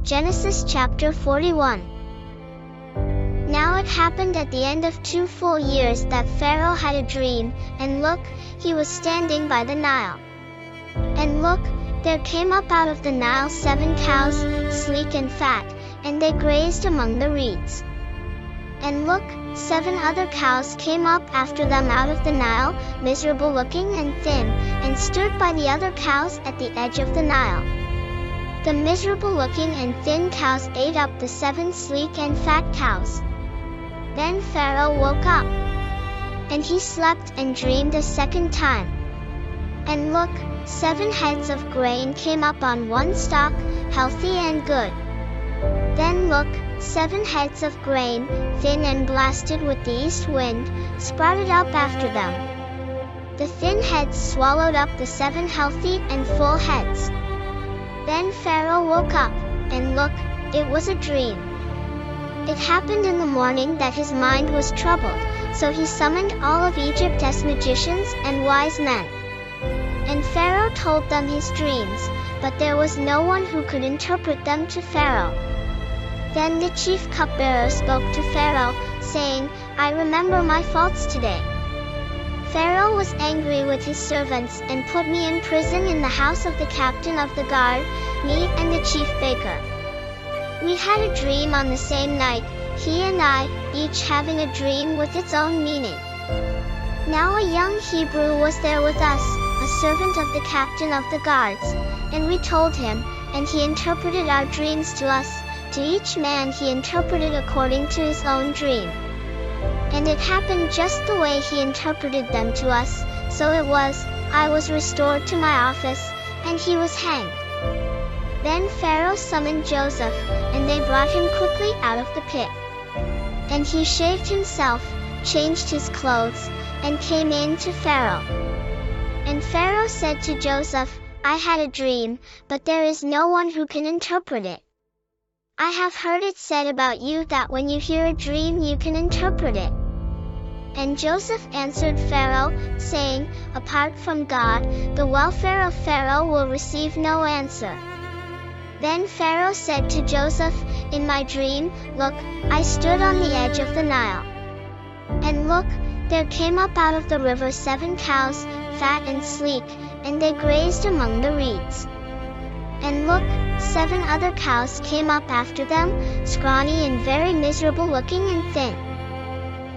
Genesis chapter 41. Now it happened at the end of 2 full years that Pharaoh had a dream, and look, he was standing by the Nile. And look, there came up out of the Nile 7 cows, sleek and fat, and they grazed among the reeds. And look, 7 other cows came up after them out of the Nile, miserable looking and thin, and stood by the other cows at the edge of the Nile. The miserable-looking and thin cows ate up the 7 sleek and fat cows. Then Pharaoh woke up. And he slept and dreamed a second time. And look, 7 heads of grain came up on one stalk, healthy and good. Then look, 7 heads of grain, thin and blasted with the east wind, sprouted up after them. The thin heads swallowed up the 7 healthy and full heads. Then Pharaoh woke up, and look, it was a dream. It happened in the morning that his mind was troubled, so he summoned all of Egypt as magicians and wise men. And Pharaoh told them his dreams, but there was no one who could interpret them to Pharaoh. Then the chief cupbearer spoke to Pharaoh, saying, I remember my faults today. Pharaoh was angry with his servants and put me in prison in the house of the captain of the guard, me and the chief baker. We had a dream on the same night, he and I, each having a dream with its own meaning. Now a young Hebrew was there with us, a servant of the captain of the guards, and we told him, and he interpreted our dreams to us. To each man he interpreted according to his own dream. And it happened just the way he interpreted them to us, so it was, I was restored to my office, and he was hanged. Then Pharaoh summoned Joseph, and they brought him quickly out of the pit. And he shaved himself, changed his clothes, and came in to Pharaoh. And Pharaoh said to Joseph, I had a dream, but there is no one who can interpret it. I have heard it said about you that when you hear a dream you can interpret it. And Joseph answered Pharaoh, saying, Apart from God, the welfare of Pharaoh will receive no answer. Then Pharaoh said to Joseph, In my dream, look, I stood on the edge of the Nile. And look, there came up out of the river 7 cows, fat and sleek, and they grazed among the reeds. And look, 7 other cows came up after them, scrawny and very miserable looking and thin.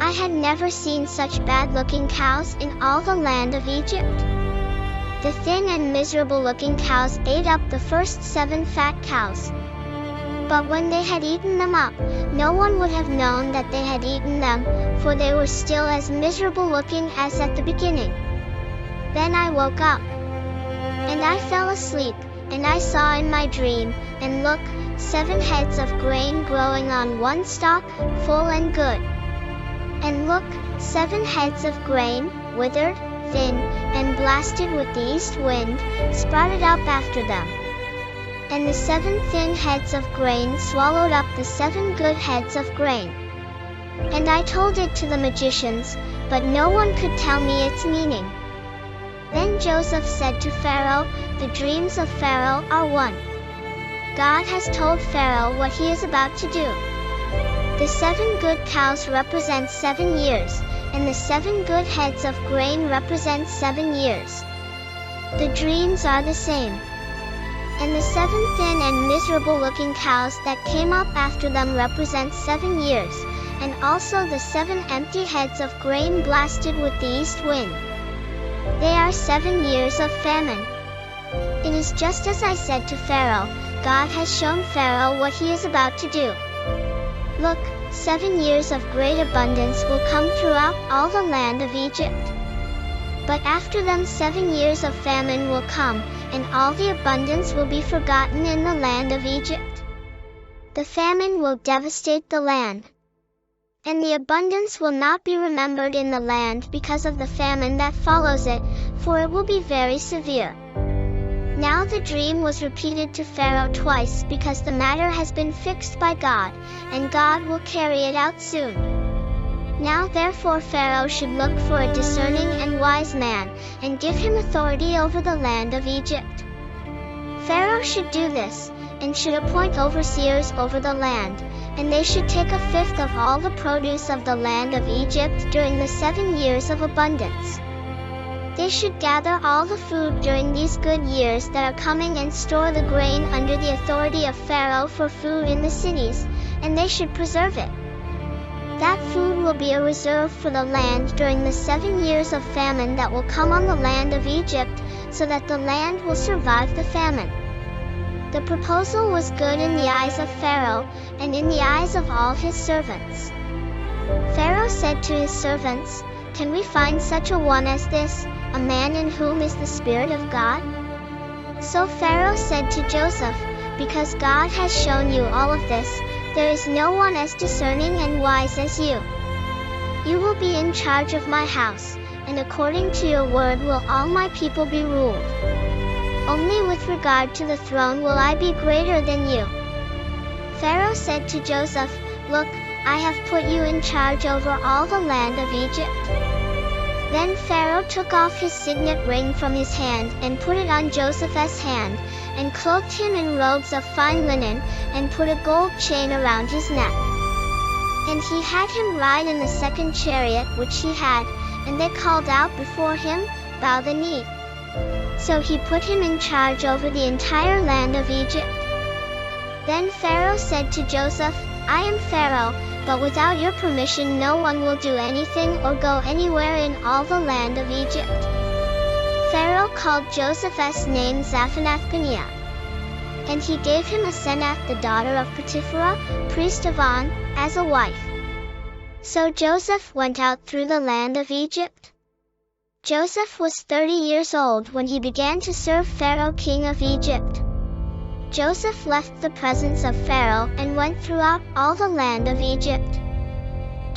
I had never seen such bad-looking cows in all the land of Egypt. The thin and miserable-looking cows ate up the first 7 fat cows. But when they had eaten them up, no one would have known that they had eaten them, for they were still as miserable-looking as at the beginning. Then I woke up. And I fell asleep, and I saw in my dream, and look, 7 heads of grain growing on one stalk, full and good. And look, 7 heads of grain, withered, thin, and blasted with the east wind, sprouted up after them. And the 7 thin heads of grain swallowed up the 7 good heads of grain. And I told it to the magicians, but no one could tell me its meaning. Then Joseph said to Pharaoh, The dreams of Pharaoh are one. God has told Pharaoh what he is about to do. The 7 good cows represent 7 years, and the 7 good heads of grain represent 7 years. The dreams are the same. And the 7 thin and miserable-looking cows that came up after them represent 7 years, and also the 7 empty heads of grain blasted with the east wind. They are 7 years of famine. It is just as I said to Pharaoh, God has shown Pharaoh what he is about to do. Look, 7 years of great abundance will come throughout all the land of Egypt. But after them 7 years of famine will come, and all the abundance will be forgotten in the land of Egypt. The famine will devastate the land. And the abundance will not be remembered in the land because of the famine that follows it, for it will be very severe. Now the dream was repeated to Pharaoh twice because the matter has been fixed by God, and God will carry it out soon. Now therefore Pharaoh should look for a discerning and wise man, and give him authority over the land of Egypt. Pharaoh should do this, and should appoint overseers over the land, and they should take a fifth of all the produce of the land of Egypt during the 7 years of abundance. They should gather all the food during these good years that are coming and store the grain under the authority of Pharaoh for food in the cities, and they should preserve it. That food will be a reserve for the land during the 7 years of famine that will come on the land of Egypt, so that the land will survive the famine. The proposal was good in the eyes of Pharaoh, and in the eyes of all his servants. Pharaoh said to his servants, "Can we find such a one as this, a man in whom is the Spirit of God?" So Pharaoh said to Joseph, "Because God has shown you all of this, there is no one as discerning and wise as you. You will be in charge of my house, and according to your word will all my people be ruled. Only with regard to the throne will I be greater than you." Pharaoh said to Joseph, "Look, I have put you in charge over all the land of Egypt." Then Pharaoh took off his signet ring from his hand and put it on Joseph's hand, and clothed him in robes of fine linen, and put a gold chain around his neck. And he had him ride in the second chariot which he had, and they called out before him, "Bow the knee." So he put him in charge over the entire land of Egypt. Then Pharaoh said to Joseph, "I am Pharaoh, but without your permission no one will do anything or go anywhere in all the land of Egypt." Pharaoh called Joseph's name Zaphenath-Paneah. And he gave him Asenath the daughter of Potiphera, priest of On, as a wife. So Joseph went out through the land of Egypt. Joseph was 30 years old when he began to serve Pharaoh king of Egypt. Joseph left the presence of Pharaoh and went throughout all the land of Egypt.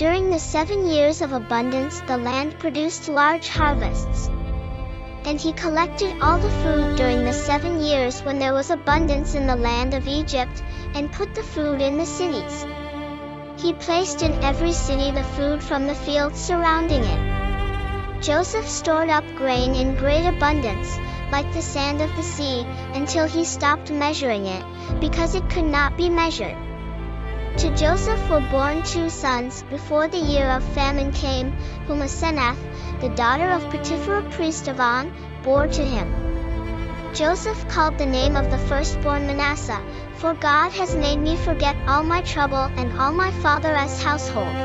During the 7 years of abundance the land produced large harvests. And he collected all the food during the 7 years when there was abundance in the land of Egypt, and put the food in the cities. He placed in every city the food from the fields surrounding it. Joseph stored up grain in great abundance, like the sand of the sea, until he stopped measuring it, because it could not be measured. To Joseph were born 2 sons before the year of famine came, whom Asenath, the daughter of Potiphera priest of On, bore to him. Joseph called the name of the firstborn Manasseh, "For God has made me forget all my trouble and all my father's household."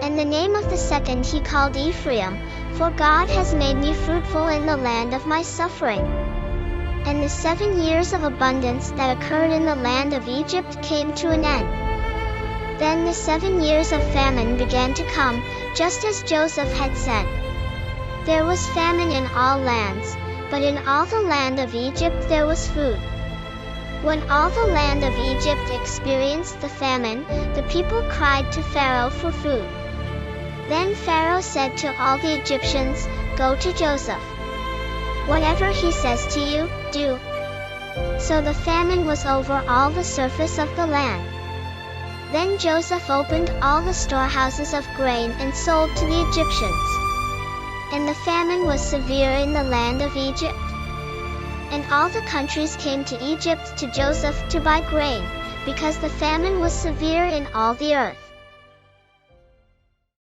And the name of the second he called Ephraim, "For God has made me fruitful in the land of my suffering." And the 7 years of abundance that occurred in the land of Egypt came to an end. Then the 7 years of famine began to come, just as Joseph had said. There was famine in all lands, but in all the land of Egypt there was food. When all the land of Egypt experienced the famine, the people cried to Pharaoh for food. Then Pharaoh said to all the Egyptians, "Go to Joseph. Whatever he says to you, do." So the famine was over all the surface of the land. Then Joseph opened all the storehouses of grain and sold to the Egyptians. And the famine was severe in the land of Egypt. And all the countries came to Egypt to Joseph to buy grain, because the famine was severe in all the earth.